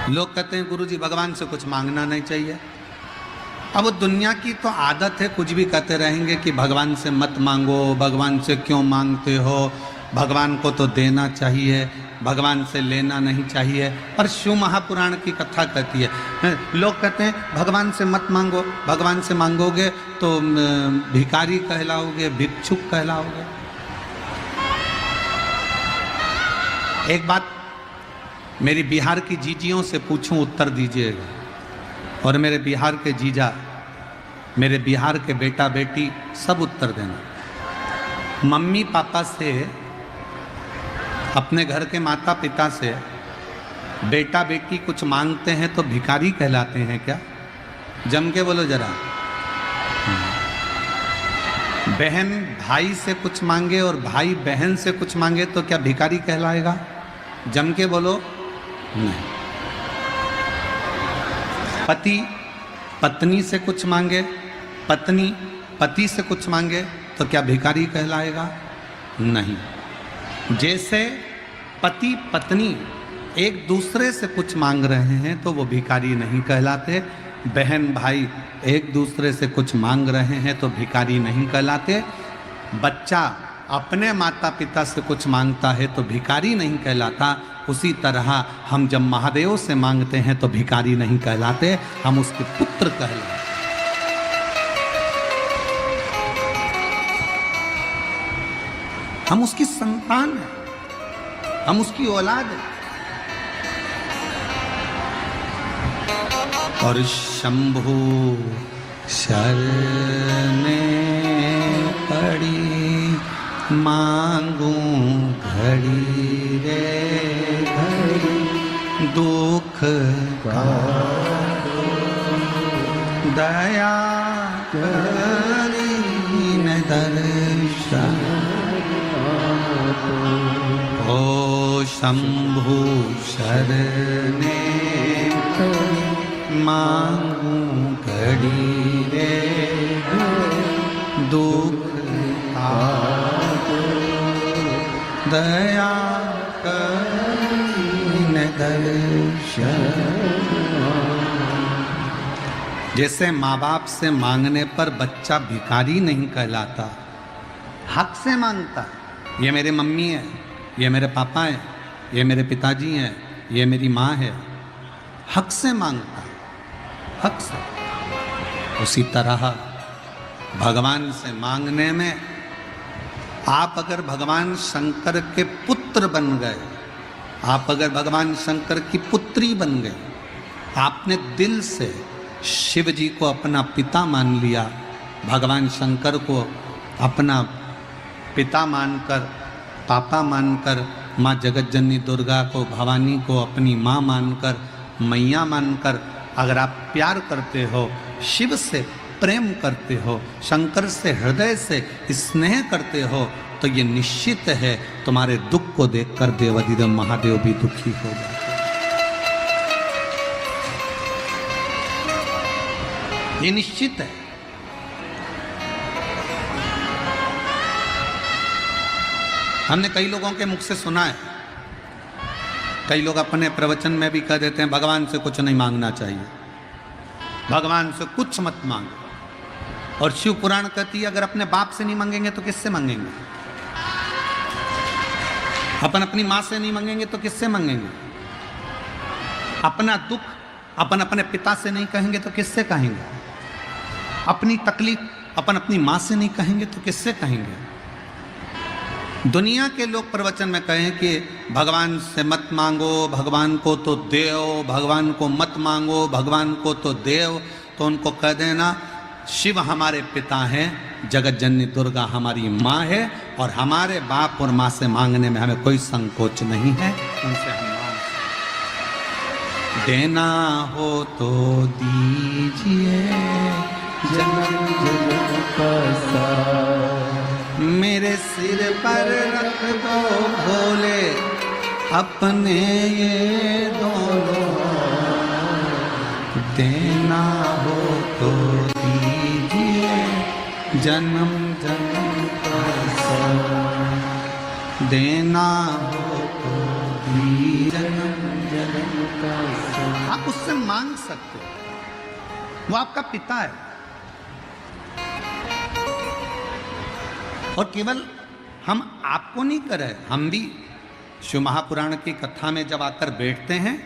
लोग कहते हैं गुरुजी भगवान से कुछ मांगना नहीं चाहिए। अब दुनिया की तो आदत है, कुछ भी कहते रहेंगे कि भगवान से मत मांगो, भगवान से क्यों मांगते हो, भगवान को तो देना चाहिए, भगवान से लेना नहीं चाहिए। और शिव महापुराण की कथा कहती है, लोग कहते हैं भगवान से मत मांगो, भगवान से मांगोगे तो भिखारी कहलाओगे, भिक्षुक कहलाओगे। एक बात मेरी बिहार की जीजियों से पूछूं, उत्तर दीजिएगा। और मेरे बिहार के जीजा, मेरे बिहार के बेटा बेटी सब उत्तर देना। मम्मी पापा से, अपने घर के माता पिता से बेटा बेटी कुछ मांगते हैं तो भिखारी कहलाते हैं क्या? जम के बोलो जरा। बहन भाई से कुछ मांगे और भाई बहन से कुछ मांगे तो क्या भिखारी कहलाएगा? जम के बोलो। नहीं। पति पत्नी से कुछ मांगे, पत्नी पति से कुछ मांगे तो क्या भिखारी कहलाएगा? नहीं। जैसे पति पत्नी एक दूसरे से कुछ मांग रहे हैं तो वो भिखारी नहीं कहलाते, बहन भाई एक दूसरे से कुछ मांग रहे हैं तो भिखारी नहीं कहलाते, बच्चा अपने माता पिता से कुछ मांगता है तो भिखारी नहीं कहलाता। उसी तरह हम जब महादेव से मांगते हैं तो भिखारी नहीं कहलाते, हम उसके पुत्र कहलाते। हम उसकी संतान हैं, हम उसकी औलाद हैं। और शंभु शरणे पड़ी मांगू घड़ी रे घड़ी, दुख काटो दया करीन दर्शन। ओ शंभु शरणे मांगू घड़ी रे दुख दया करीन दर्शन। जैसे माँ बाप से मांगने पर बच्चा भिखारी नहीं कहलाता, हक से मांगता। ये मेरे मम्मी है, ये मेरे पापा है, ये मेरे पिताजी हैं, ये मेरी माँ है, हक से मांगता, हक से। उसी तरह भगवान से मांगने में, आप अगर भगवान शंकर के पुत्र बन गए, आप अगर भगवान शंकर की पुत्री बन गए, आपने दिल से शिव जी को अपना पिता मान लिया, भगवान शंकर को अपना पिता मानकर, पापा मानकर, माँ जगत जननी दुर्गा को, भवानी को अपनी माँ मानकर, मैया मानकर अगर आप प्यार करते हो, शिव से प्रेम करते हो, शंकर से हृदय से स्नेह करते हो, तो ये निश्चित है तुम्हारे दुख को देखकर देवाधिदेव महादेव भी दुखी हो जाते। ये निश्चित है। हमने कई लोगों के मुख से सुना है, कई लोग अपने प्रवचन में भी कह देते हैं भगवान से कुछ नहीं मांगना चाहिए, भगवान से कुछ मत मांगो। और शिव पुराण कहती है अगर अपने बाप से नहीं मांगेंगे तो किससे मांगेंगे? अपन अपनी माँ से नहीं मांगेंगे तो किससे मांगेंगे? अपना दुख अपन अपने पिता से नहीं कहेंगे तो किससे कहेंगे? अपनी तकलीफ अपन अपनी माँ से नहीं कहेंगे तो किससे कहेंगे? दुनिया के लोग प्रवचन में कहें कि भगवान से मत मांगो, भगवान को तो देव, भगवान को मत मांगो, भगवान को तो देव, तो उनको कह देना शिव हमारे पिता हैं, जगत जननी दुर्गा हमारी माँ है, और हमारे बाप और माँ से मांगने में हमें कोई संकोच नहीं है, उनसे हम मांग देना हो तो दीजिए जन्म जन्म का साथ, मेरे सिर पर रख दो भोले अपने ये दोनों, देना हो तो दीजिए जन्म जन्म का साथ, देना हो तो दीजिए जन्म जन्म का साथ। उससे मांग सकते हो, वो आपका पिता है। और केवल हम आपको नहीं कर रहे, हम भी शिव महापुराण की कथा में जब आकर बैठते हैं,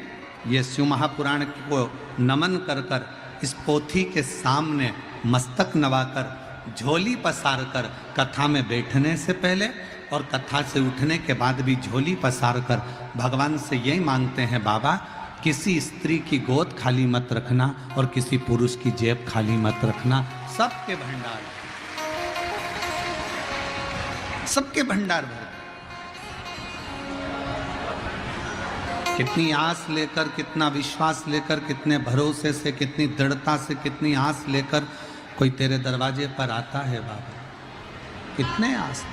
ये शिव महापुराण को नमन कर कर इस पोथी के सामने मस्तक नवाकर झोली पसार कर कथा में बैठने से पहले और कथा से उठने के बाद भी झोली पसार कर भगवान से यही मांगते हैं, बाबा किसी स्त्री की गोद खाली मत रखना और किसी पुरुष की जेब खाली मत रखना। सबके भंडार, सबके भंडार भर। कितनी आस लेकर, कितना विश्वास लेकर, कितने भरोसे से, कितनी दृढ़ता से, कितनी आस लेकर कोई तेरे दरवाजे पर आता है बाबा, कितने आस।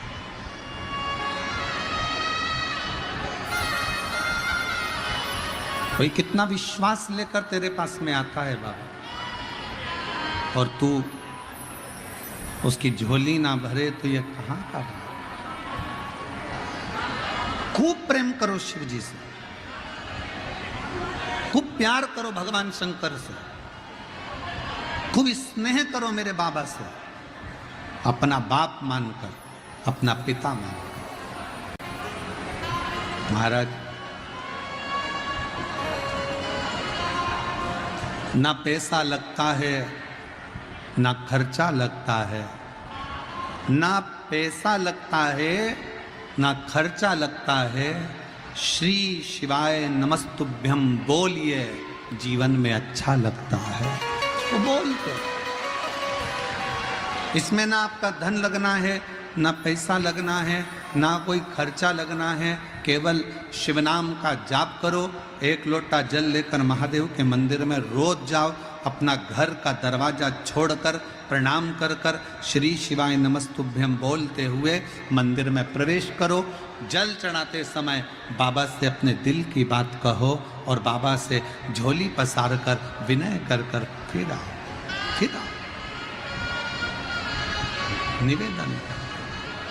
कोई कितना विश्वास लेकर तेरे पास में आता है बाबा, और तू उसकी झोली ना भरे तो ये कहां का बात। खूब प्रेम करो शिव जी से, खूब प्यार करो भगवान शंकर से, खूब स्नेह करो मेरे बाबा से, अपना बाप मानकर, अपना पिता मानकर। महाराज, ना पैसा लगता है, ना खर्चा लगता है, ना पैसा लगता है, ना खर्चा लगता है। श्री शिवाय नमस्तुभ्यम बोलिए, जीवन में अच्छा लगता है। वो बोलते, इसमें ना आपका धन लगना है, ना पैसा लगना है, ना कोई खर्चा लगना है। केवल शिव नाम का जाप करो, एक लोटा जल लेकर महादेव के मंदिर में रोज जाओ, अपना घर का दरवाजा छोड़कर प्रणाम कर कर श्री शिवाय नमस्तुभ्यम बोलते हुए मंदिर में प्रवेश करो। जल चढ़ाते समय बाबा से अपने दिल की बात कहो और बाबा से झोली पसार कर विनय कर कर फिर आओ, निवेदन।